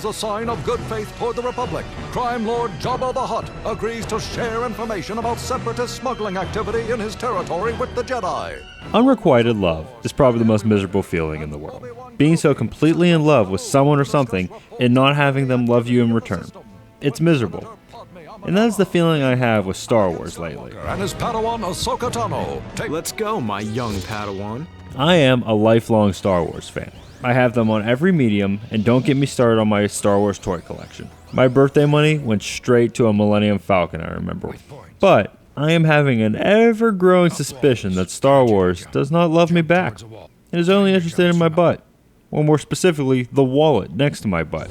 a sign of good faith toward the Republic, crime lord Jabba the Hutt agrees to share information about separatist smuggling activity in his territory with the Jedi. Unrequited love is probably the most miserable feeling in the world. Being so completely in love with someone or something and not having them love you in return. It's miserable. And that is the feeling I have with Star Wars lately. And his Padawan Ahsoka Tano. Let's go, my young Padawan. I am a lifelong Star Wars fan. I have them on every medium, and don't get me started on my Star Wars toy collection. My birthday money went straight to a Millennium Falcon, I remember. But I am having an ever-growing suspicion that Star Wars does not love me back. It is only interested in my butt. Or more specifically, the wallet next to my butt.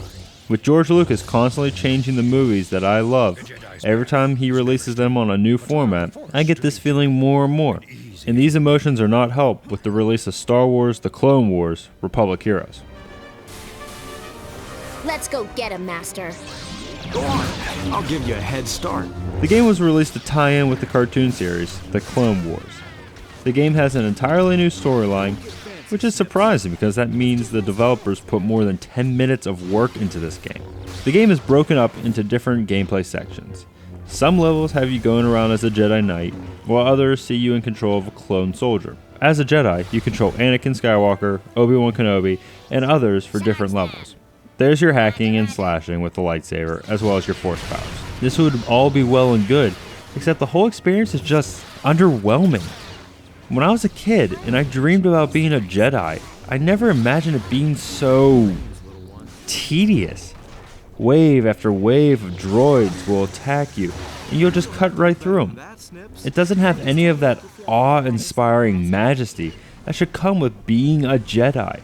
With George Lucas constantly changing the movies that I love, every time he releases them on a new format, I get this feeling more and more. And these emotions are not helped with the release of Star Wars: The Clone Wars: Republic Heroes. Let's go get him, Master. Go on, I'll give you a head start. The game was released to tie in with the cartoon series, The Clone Wars. The game has an entirely new storyline, which is surprising because that means the developers put more than 10 minutes of work into this game. The game is broken up into different gameplay sections. Some levels have you going around as a Jedi Knight, while others see you in control of a clone soldier. As a Jedi, you control Anakin Skywalker, Obi-Wan Kenobi, and others for different levels. There's your hacking and slashing with the lightsaber, as well as your force powers. This would all be well and good, except the whole experience is just underwhelming. When I was a kid and I dreamed about being a Jedi, I never imagined it being so tedious. Wave after wave of droids will attack you, and you'll just cut right through them. It doesn't have any of that awe-inspiring majesty that should come with being a Jedi.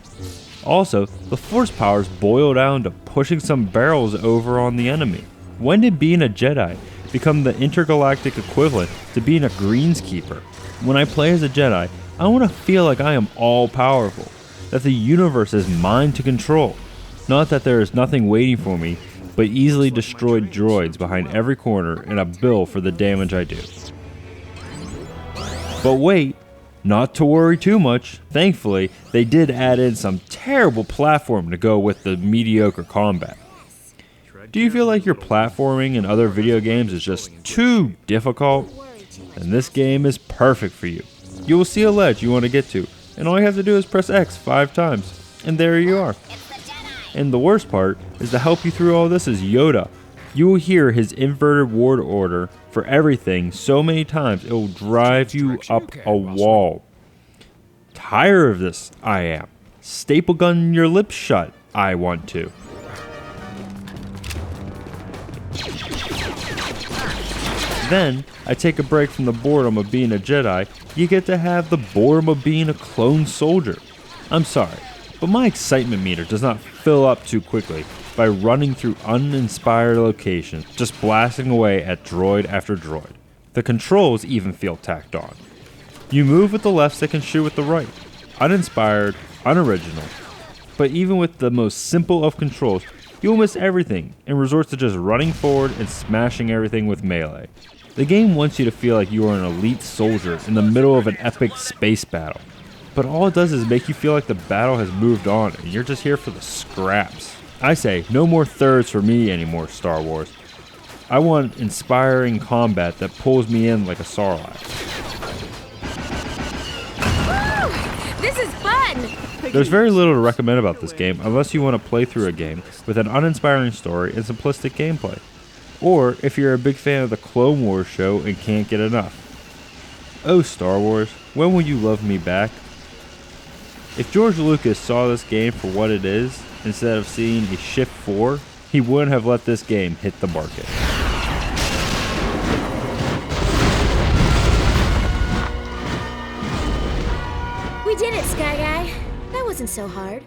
Also, the force powers boil down to pushing some barrels over on the enemy. When did being a Jedi become the intergalactic equivalent to being a greenskeeper? When I play as a Jedi, I want to feel like I am all-powerful, that the universe is mine to control. Not that there is nothing waiting for me, but easily destroyed droids behind every corner and a bill for the damage I do. But wait, not to worry too much. Thankfully, they did add in some terrible platform to go with the mediocre combat. Do you feel like your platforming in other video games is just too difficult? Then this game is perfect for you. You will see a ledge you want to get to, and all you have to do is press X 5 times, and there you are. And the worst part is to help you through all this is Yoda. You will hear his inverted word order for everything so many times it will drive you up a wall. Tired of this, I am. Staple gun your lips shut, I want to. Then, I take a break from the boredom of being a Jedi. You get to have the boredom of being a clone soldier. I'm sorry, but my excitement meter does not fill up too quickly by running through uninspired locations, just blasting away at droid after droid. The controls even feel tacked on. You move with the left stick and shoot with the right. Uninspired, unoriginal. But even with the most simple of controls, you'll miss everything and resort to just running forward and smashing everything with melee. The game wants you to feel like you are an elite soldier in the middle of an epic space battle. But all it does is make you feel like the battle has moved on and you're just here for the scraps. I say, no more thirds for me anymore, Star Wars. I want inspiring combat that pulls me in like a Sarlacc. Woo! This is fun! There's very little to recommend about this game unless you want to play through a game with an uninspiring story and simplistic gameplay. Or if you're a big fan of the Clone Wars show and can't get enough. Oh Star Wars, when will you love me back? If George Lucas saw this game for what it is, instead of seeing a Shift 4, he wouldn't have let this game hit the market. We did it, Sky Guy. That wasn't so hard.